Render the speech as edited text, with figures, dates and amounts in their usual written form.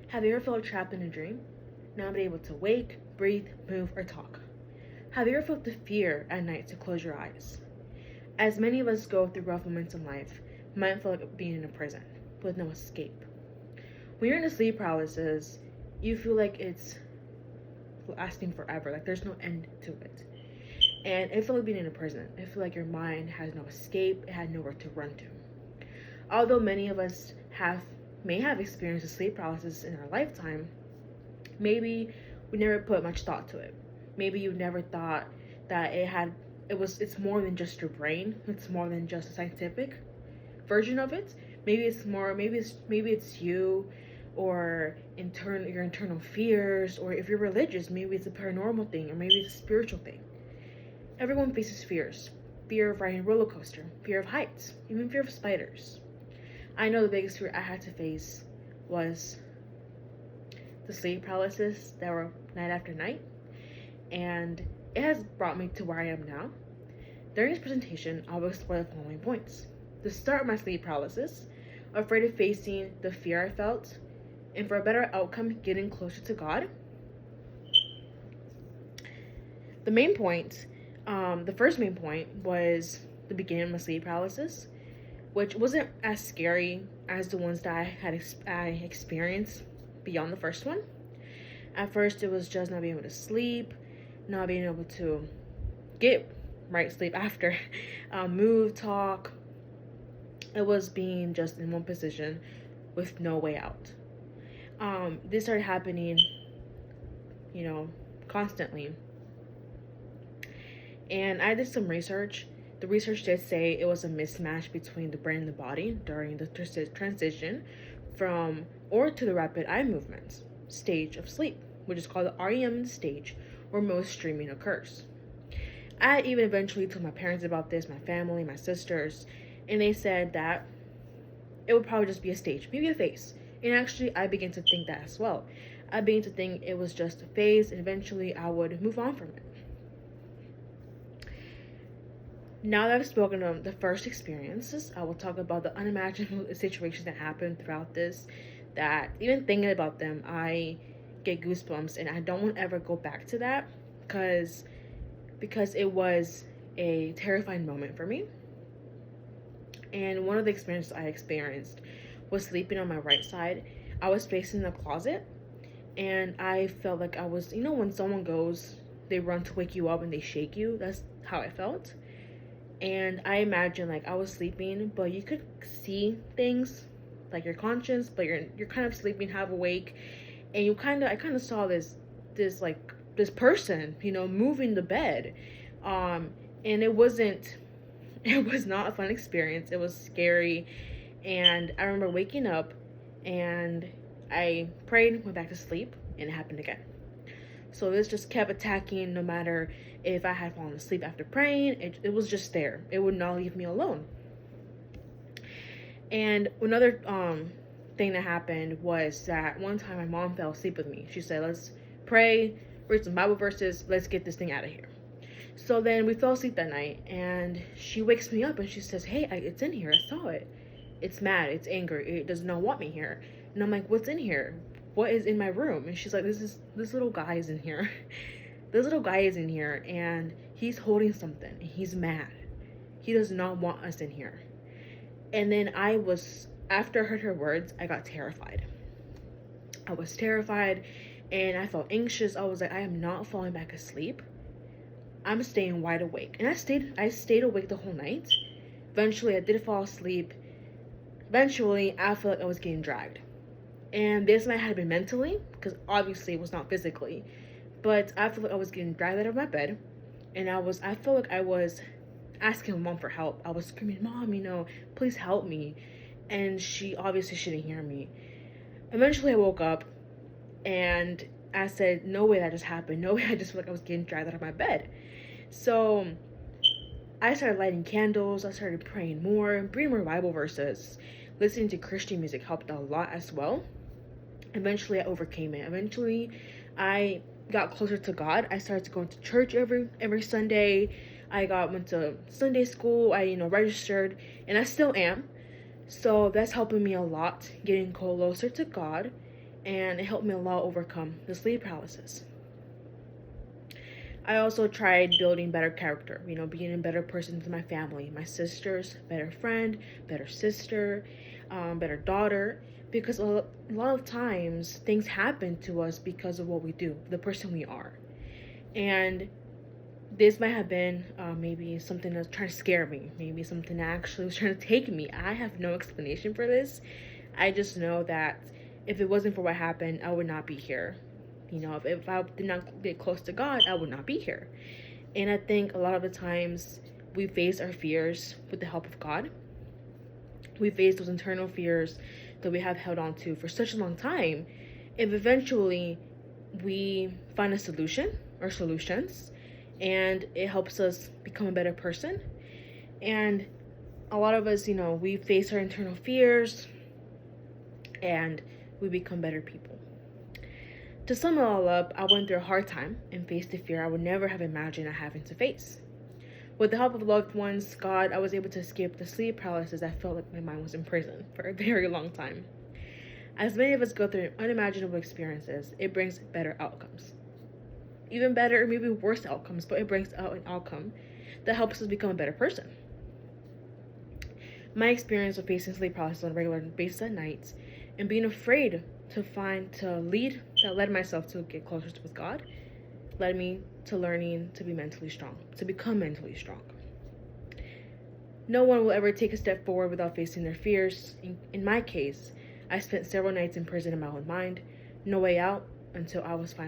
Have you ever felt trapped in a dream? Not being able to wake, breathe, move, or talk? Have you ever felt the fear at night to close your eyes? As many of us go through rough moments in life, it might feel like being in a prison with no escape. When you're in a sleep paralysis, you feel like it's lasting forever, like there's no end to it. And it feels like being in a prison. It feels like your mind has no escape, it had nowhere to run to. Although many of us may have experienced a sleep paralysis in our lifetime, maybe we never put much thought to it. Maybe you never thought that it's more than just your brain. It's more than just a scientific version of it. Maybe it's you, or your internal fears, or if you're religious, maybe it's a paranormal thing, or maybe it's a spiritual thing. Everyone faces fears. Fear of riding a roller coaster, fear of heights, even fear of spiders. I know the biggest fear I had to face was the sleep paralysis that were night after night, and it has brought me to where I am now. During this presentation, I will explore the following points. To start my sleep paralysis, afraid of facing the fear I felt, and for a better outcome, getting closer to God. The first main point was the beginning of my sleep paralysis, which wasn't as scary as the ones that I experienced beyond the first one. At first, it was just not being able to sleep, not being able to get right sleep after, move, talk. It was being just in one position with no way out. This started happening, constantly. And I did some research. The research did say it was a mismatch between the brain and the body during the transition to the rapid eye movements stage of sleep, which is called the REM stage, where most dreaming occurs. I even eventually told my parents about this, my family, my sisters, and they said that it would probably just be a stage, maybe a phase. And actually, I began to think that as well. I began to think it was just a phase, and eventually I would move on from it. Now that I've spoken of the first experiences, I will talk about the unimaginable situations that happened throughout this, that even thinking about them, I get goosebumps, and I don't want to ever go back to that because it was a terrifying moment for me. And one of the experiences I experienced was sleeping on my right side. I was facing the closet, and I felt like I was, when someone they run to wake you up and they shake you. That's how I felt. And I imagine like I was sleeping, but you could see things, like your conscience, but you're kind of sleeping, half awake, and I kind of saw this person, moving the bed, and it was not a fun experience. It was scary, and I remember waking up, and I prayed, went back to sleep, and it happened again. So this just kept attacking no matter if I had fallen asleep after praying. It was just there. It would not leave me alone. And another thing that happened was that one time my mom fell asleep with me. She said, let's pray, read some Bible verses, let's get this thing out of here. So then we fell asleep that night, and she wakes me up and she says, hey, it's in here. I saw it. It's mad. It's angry. It does not want me here. And I'm like, what's in here? What is in my room? And she's like, this little guy is in here. This little guy is in here, and he's holding something. He's mad. He does not want us in here. And then after I heard her words, I got terrified. I was terrified, and I felt anxious. I was like, I am not falling back asleep. I'm staying wide awake. And I stayed awake the whole night. Eventually, I did fall asleep. Eventually, I felt like I was getting dragged. And this might have been mentally, because obviously it was not physically. But I felt like I was getting dragged out of my bed. And I felt like I was asking my mom for help. I was screaming, Mom, please help me. And she obviously didn't hear me. Eventually I woke up, and I said, no way that just happened. No way I just felt like I was getting dragged out of my bed. So I started lighting candles. I started praying more, reading more Bible verses. Listening to Christian music helped a lot as well. Eventually I overcame it. Eventually I got closer to God. I started going to church every Sunday. I went to Sunday school. I registered, and I still am. So that's helping me a lot, getting closer to God. and it helped me a lot overcome the sleep paralysis. I also tried building better character, being a better person to my family, my sisters, better friend, better sister, better daughter, because a lot of times things happen to us because of what we do, the person we are. And this might have been maybe something that's trying to scare me, maybe something that actually was trying to take me. I have no explanation for this. I just know that if it wasn't for what happened, I would not be here. If I did not get close to God, I would not be here. And I think a lot of the times we face our fears with the help of God. We face those internal fears that we have held on to for such a long time. If eventually we find a solution or solutions, and it helps us become a better person. And a lot of us, we face our internal fears and we become better people. To sum it all up, I went through a hard time and faced a fear I would never have imagined having to face. With the help of loved ones, God, I was able to escape the sleep paralysis. I felt like my mind was in prison for a very long time. As many of us go through unimaginable experiences, it brings better outcomes. Even better or maybe worse outcomes, but it brings out an outcome that helps us become a better person. My experience of facing sleep paralysis on a regular basis at night and being afraid that led myself to get closer with God, led me to learning to be mentally strong, to become mentally strong. No one will ever take a step forward without facing their fears. In my case, I spent several nights in prison in my own mind, no way out until I was finally